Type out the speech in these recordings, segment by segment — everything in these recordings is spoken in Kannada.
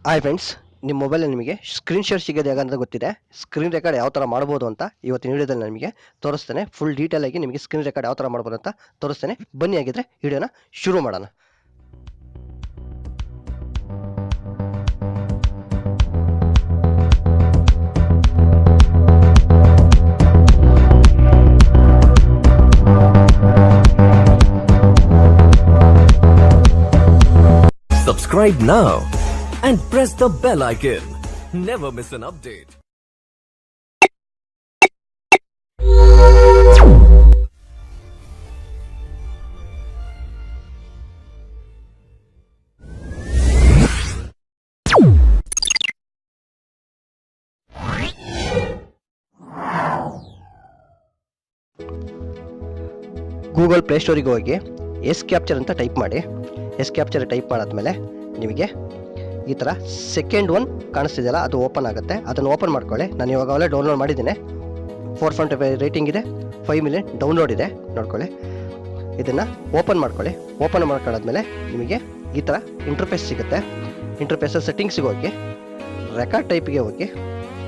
ಹಾಯ್ ಫ್ರೆಂಡ್ಸ್, ನಿಮ್ಮ ಮೊಬೈಲಲ್ಲಿ ನಿಮಗೆ ಸ್ಕ್ರೀನ್ ಶೇರ್ ಸಿಗೋದು ಹೇಗಂತ ಗೊತ್ತಿದೆ. ಸ್ಕ್ರೀನ್ ರೆಕಾರ್ಡ್ ಯಾವ ಥರ ಮಾಡ್ಬೋದು ಅಂತ ಇವತ್ತಿನ ವಿಡಿಯೋದಲ್ಲಿ ನಿಮಗೆ ತೋರಿಸ್ತೇನೆ. ಫುಲ್ ಡೀಟೇಲ್ ಆಗಿ ನಿಮಗೆ ಸ್ಕ್ರೀನ್ ರೆಕಾರ್ಡ್ ಯಾವ ಥರ ಮಾಡ್ಬೋದು ಅಂತ ತೋರಿಸ್ತೇನೆ. ಬನ್ನಿ, ಆಗಿದ್ರೆ ವಿಡಿಯೋನ ಶುರು ಮಾಡೋಣ. Subscribe now and press the bell icon. Never miss an update. Google ಪ್ಲೇಸ್ಟೋರಿಗೆ ಹೋಗಿ ಎಸ್ ಕ್ಯಾಪ್ಚರ್ ಅಂತ ಟೈಪ್ ಮಾಡಿ. ಎಸ್ ಕ್ಯಾಪ್ಚರ್ ಟೈಪ್ ಮಾಡಾದ್ಮೇಲೆ ನಿಮಗೆ ಈ ಥರ ಸೆಕೆಂಡ್ ಒನ್ ಕಾಣಿಸ್ತಿದೆಯಲ್ಲ, ಅದು ಓಪನ್ ಆಗುತ್ತೆ. ಅದನ್ನು ಓಪನ್ ಮಾಡ್ಕೊಳ್ಳಿ. ನಾನು ಇವಾಗಲೇ ಡೌನ್ಲೋಡ್ ಮಾಡಿದ್ದೀನಿ. 4.5 ರೇಟಿಂಗ್ ಇದೆ, 5 ಮಿಲಿಯನ್ ಡೌನ್ಲೋಡ್ ಇದೆ, ನೋಡ್ಕೊಳ್ಳಿ. ಇದನ್ನು ಓಪನ್ ಮಾಡ್ಕೊಳ್ಳಿ. ಓಪನ್ ಮಾಡ್ಕೊಳ್ಳಾದ್ಮೇಲೆ ನಿಮಗೆ ಈ ಥರ ಇಂಟರ್ಫೇಸ್ ಸಿಗುತ್ತೆ. ಇಂಟರ್ಫೇಸ್ ಸೆಟ್ಟಿಂಗ್ಸಿಗೆ ಹೋಗಿ ರೆಕಾರ್ಡ್ ಟೈಪ್ಗೆ ಹೋಗಿ.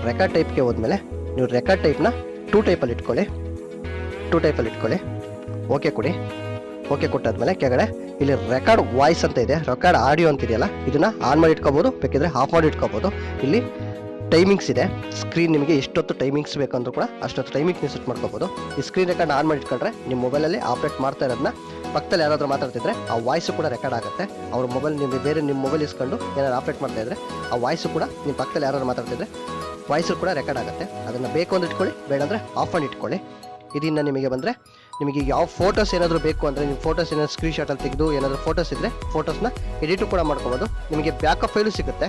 ರೆಕಾರ್ಡ್ ಟೈಪ್ಗೆ ಹೋದ್ಮೇಲೆ ನೀವು ರೆಕಾರ್ಡ್ ಟೈಪ್ನ 2 ಟೈಪಲ್ಲಿ ಇಟ್ಕೊಳ್ಳಿ. ಓಕೆ ಕೊಡಿ. ಓಕೆ ಕೊಟ್ಟಾದ್ಮೇಲೆ ಕೆಳಗಡೆ ಇಲ್ಲಿ ರೆಕಾರ್ಡ್ ವಾಯ್ಸ್ ಅಂತ ಇದೆ, ರೆಕಾರ್ಡ್ ಆಡಿಯೋ ಅಂತಿದೆಯಲ್ಲ, ಇದನ್ನ ಆನ್ ಮಾಡಿ ಇಟ್ಕೋಬಹುದು, ಬೇಕಿದ್ರೆ ಆಫ್ ಮಾಡಿ ಇಟ್ಕೋಬಹುದು. ಇಲ್ಲಿ ಟೈಮಿಂಗ್ಸ್ ಇದೆ. ಸ್ಕ್ರೀನ್ ನಿಮಗೆ ಎಷ್ಟೊತ್ತು ಟೈಮಿಂಗ್ಸ್ ಬೇಕಂದ್ರೂ ಕೂಡ ಅಷ್ಟೊತ್ತು ಟೈಮಿಂಗ್ ನೀವು ಸೆಟ್ ಮಾಡ್ಕೋಬಹುದು. ಈ ಸ್ಕ್ರೀನ್ ರೆಕಾರ್ಡ್ ಆನ್ ಮಾಡಿ ಇಟ್ಕೊಂಡ್ರೆ ನಿಮ್ಮ ಮೊಬೈಲಲ್ಲಿ ಆಪ್ರೇಟ್ ಮಾಡ್ತಾ ಇರೋದನ್ನ ಪಕ್ಕದಲ್ಲಿ ಯಾರಾದರೂ ಮಾತಾಡ್ತಿದ್ರೆ ಆ ವಾಯ್ಸು ಕೂಡ ರೆಕಾರ್ಡ್ ಆಗುತ್ತೆ. ಅವ್ರ ಮೊಬೈಲ್ ನೀವು ಬೇರೆ ನಿಮ್ಮ ಮೊಬೈಲ್ ಇಸ್ಕೊಂಡು ಏನಾದ್ರು ಆಪ್ರೇಟ್ ಮಾಡ್ತಾ ಇದ್ರೆ ಆ ವಾಯ್ಸು ಕೂಡ ನಿಮ್ಮ ಪಕ್ಕದಲ್ಲಿ ಯಾರು ಮಾತಾಡ್ತಿದ್ರೆ ವಾಯ್ಸು ಕೂಡ ರೆಕಾರ್ಡ್ ಆಗುತ್ತೆ. ಅದನ್ನು ಬೇಕು ಅಂದ್ರೆ ಇಟ್ಕೊಳ್ಳಿ, ಬೇಡ ಅಂದರೆ ಆಫ್ ಮಾಡಿ ಇಟ್ಕೊಳ್ಳಿ. ಇದರಿಂದ ನಿಮಗೆ ಬಂದರೆ ನಿಮಗೆ ಯಾವ ಫೋಟೋಸ್ ಏನಾದರೂ ಬೇಕು ಅಂದರೆ ನೀವು ಫೋಟೋಸ್ ಏನಾದರೂ ಸ್ಕ್ರೀನ್ ಶಾಟಲ್ಲಿ ತೆಗೆದು ಏನಾದರೂ ಫೋಟೋಸ್ ಇದ್ದರೆ ಫೋಟೋಸ್ನ ಎಡಿಟು ಕೂಡ ಮಾಡ್ಕೋಬೋದು. ನಿಮಗೆ ಬ್ಯಾಕಪ್ ಫೈಲು ಸಿಗುತ್ತೆ.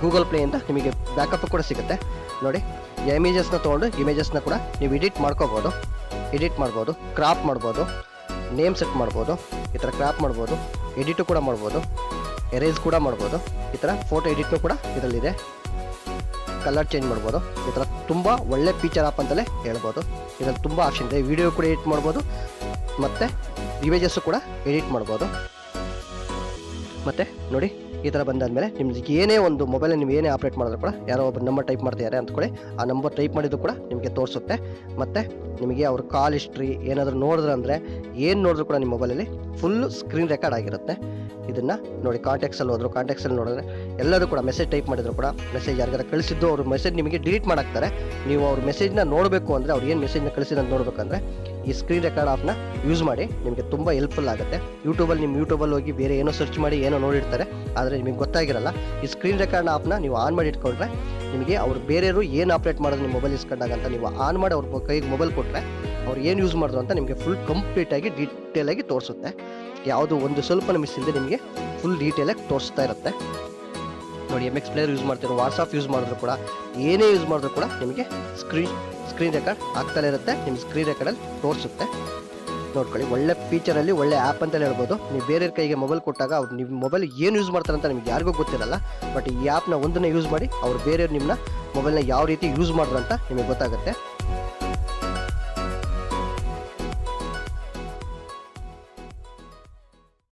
ಗೂಗಲ್ ಪ್ಲೇಯಿಂದ ನಿಮಗೆ ಬ್ಯಾಕಪ್ ಕೂಡ ಸಿಗುತ್ತೆ. ನೋಡಿ, ಇಮೇಜಸ್ನ ತೊಗೊಂಡು ಇಮೇಜಸ್ನ ಕೂಡ ನೀವು ಎಡಿಟ್ ಮಾಡ್ಬೋದು, ಕ್ರಾಪ್ ಮಾಡ್ಬೋದು, ನೇಮ್ ಸೆಟ್ ಮಾಡ್ಬೋದು, ಈ ಥರ ಕ್ರಾಪ್ ಮಾಡ್ಬೋದು, ಎಡಿಟು ಕೂಡ ಮಾಡ್ಬೋದು, ಎರೇಸ್ ಕೂಡ ಮಾಡ್ಬೋದು. ಈ ಥರ ಫೋಟೋ ಎಡಿಟ್ನು ಕೂಡ ಇದರಲ್ಲಿದೆ. ಕಲರ್ ಚೇಂಜ್ ಮಾಡ್ಬೋದು. ಈ ಥರ ತುಂಬ ಒಳ್ಳೆ ಫೀಚರ್ ಆಪ್ ಅಂತಲೇ ಹೇಳ್ಬೋದು. ಇದರಲ್ಲಿ ತುಂಬ ಆಪ್ಷನ್ ಇದೆ. ವಿಡಿಯೋ ಕೂಡ ಎಡಿಟ್ ಮಾಡ್ಬೋದು ಮತ್ತು ಇಮೇಜಸ್ಸು ಕೂಡ ಎಡಿಟ್ ಮಾಡ್ಬೋದು. ಮತ್ತು ನೋಡಿ, ಈ ಥರ ಬಂದಾದಮೇಲೆ ನಿಮ್ಗೆ ಏನೇ ಒಂದು ಮೊಬೈಲ್ ನೀವು ಏನೇ ಆಪ್ರೇಟ್ ಮಾಡಿದ್ರು ಕೂಡ ಯಾರೋ ಒಬ್ಬರು ನಂಬರ್ ಟೈಪ್ ಮಾಡ್ತಿದ್ದಾರೆ ಅಂದ್ಕೊಳ್ಳಿ, ಆ ನಂಬರ್ ಟೈಪ್ ಮಾಡಿದ್ದು ಕೂಡ ನಿಮಗೆ ತೋರಿಸುತ್ತೆ. ಮತ್ತು ನಿಮಗೆ ಅವ್ರ ಕಾಲ್ ಹಿಸ್ಟ್ರಿ ಏನಾದರೂ ನೋಡಿದ್ರೆ ಅಂದರೆ ಏನು ನೋಡಿದ್ರು ಕೂಡ ನಿಮ್ಮ ಮೊಬೈಲಲ್ಲಿ ಫುಲ್ಲು ಸ್ಕ್ರೀನ್ ರೆಕಾರ್ಡ್ ಆಗಿರುತ್ತೆ. ಇದನ್ನು ನೋಡಿ, ಕಾಂಟ್ಯಾಕ್ಟ್ಸಲ್ಲಿ ಹೋದ್ರು, ಕಾಂಟ್ಯಾಕ್ಟ್ಸಲ್ಲಿ ನೋಡಿದ್ರೆ ಎಲ್ಲರೂ ಕೂಡ ಮೆಸೇಜ್ ಟೈಪ್ ಮಾಡಿದ್ರು ಕೂಡ ಮೆಸೇಜ್ ಯಾರಿಗಾರ ಕಳಿಸಿದ್ದು ಅವ್ರ ಮೆಸೇಜ್ ನಿಮಗೆ ಡಿಲೀಟ್ ಮಾಡಾಕ್ತಾರೆ. ನೀವು ಅವ್ರ ಮೆಸೇಜ್ನ ನೋಡಬೇಕು ಅಂದರೆ, ಅವ್ರು ಏನು ಮೆಸೇಜ್ನ ಕಳಿಸಿದ ಅಂತ ನೋಡಬೇಕಂದ್ರೆ ಈ ಸ್ಕ್ರೀನ್ ರೆಕಾರ್ಡ್ ಆಪ್ನ ಯೂಸ್ ಮಾಡಿ. ನಿಮಗೆ ತುಂಬ ಹೆಲ್ಪ್ಫುಲ್ ಆಗುತ್ತೆ. ಯೂಟ್ಯೂಬಲ್ಲಿ ಹೋಗಿ ಬೇರೆ ಏನೋ ಸರ್ಚ್ ಮಾಡಿ ಏನೋ ನೋಡಿರ್ತಾರೆ, ಆದರೆ ನಿಮಗೆ ಗೊತ್ತಾಗಿರಲ್ಲ. ಈ ಸ್ಕ್ರೀನ್ ರೆಕಾರ್ಡ್ ಆಪ್ನ ನೀವು ಆನ್ ಮಾಡಿ ಇಟ್ಕೊಂಡ್ರೆ ನಿಮಗೆ ಅವ್ರು ಬೇರೆಯವರು ಏನು ಆಪ್ರೇಟ್ ಮಾಡೋದು ನಿಮ್ಮ ಮೊಬೈಲ್ ಇಸ್ಕೊಂಡಾಗ ಅಂತ ನೀವು ಆನ್ ಮಾಡಿ ಅವ್ರ ಕೈಗೆ ಮೊಬೈಲ್ ಕೊಟ್ಟರೆ ಅವ್ರು ಏನು ಯೂಸ್ ಮಾಡಿದ್ರು ಅಂತ ನಿಮಗೆ ಫುಲ್ ಕಂಪ್ಲೀಟಾಗಿ ಡೀಟೇಲಾಗಿ ತೋರಿಸುತ್ತೆ. ಯಾವುದು ಒಂದು ಸ್ವಲ್ಪ ಮಿಸ್ ಇಲ್ಲದೆ ನಿಮಗೆ ಫುಲ್ ಡೀಟೇಲಾಗಿ ತೋರಿಸ್ತಾ ಇರುತ್ತೆ. ನೋಡಿ, MX ಪ್ಲೇಯರ್ ಯೂಸ್ ಮಾಡ್ತಿರೋ, ವಾಟ್ಸಪ್ ಯೂಸ್ ಮಾಡಿದ್ರು ಕೂಡ, ಏನೇ ಯೂಸ್ ಮಾಡಿದ್ರು ಕೂಡ ನಿಮಗೆ ಸ್ಕ್ರೀನ್ ರೆಕಾರ್ಡ್ ಆಗ್ತಲೇ ಇರುತ್ತೆ. ನಿಮ್ಮ ಸ್ಕ್ರೀನ್ ರೆಕಾರ್ಡಲ್ಲಿ ತೋರಿಸುತ್ತೆ. ನೋಡ್ಕೊಳ್ಳಿ, ಒಳ್ಳೆ ಫೀಚರಲ್ಲಿ ಒಳ್ಳೆ ಆ್ಯಪ್ ಅಂತಲೇ ಹೇಳ್ಬೋದು. ನೀವು ಬೇರೆ ಕೈಗೆ ಮೊಬೈಲ್ ಕೊಟ್ಟಾಗ ಅವ್ರು ನಿಮ್ಮ ಮೊಬೈಲ್ ಏನು ಯೂಸ್ ಮಾಡ್ತಾರೆ ಅಂತ ನಿಮ್ಗೆ ಯಾರಿಗೂ ಗೊತ್ತಿರಲ್ಲ. ಬಟ್ ಈ ಆ್ಯಪ್ನ ಒಂದನ್ನೇ ಯೂಸ್ ಮಾಡಿ ಅವ್ರು ಬೇರೆಯವ್ರು ನಿಮ್ಮ ಮೊಬೈಲ್ನ ಯಾವ ರೀತಿ ಯೂಸ್ ಮಾಡಿದ್ರು ಅಂತ ನಿಮಗೆ ಗೊತ್ತಾಗುತ್ತೆ.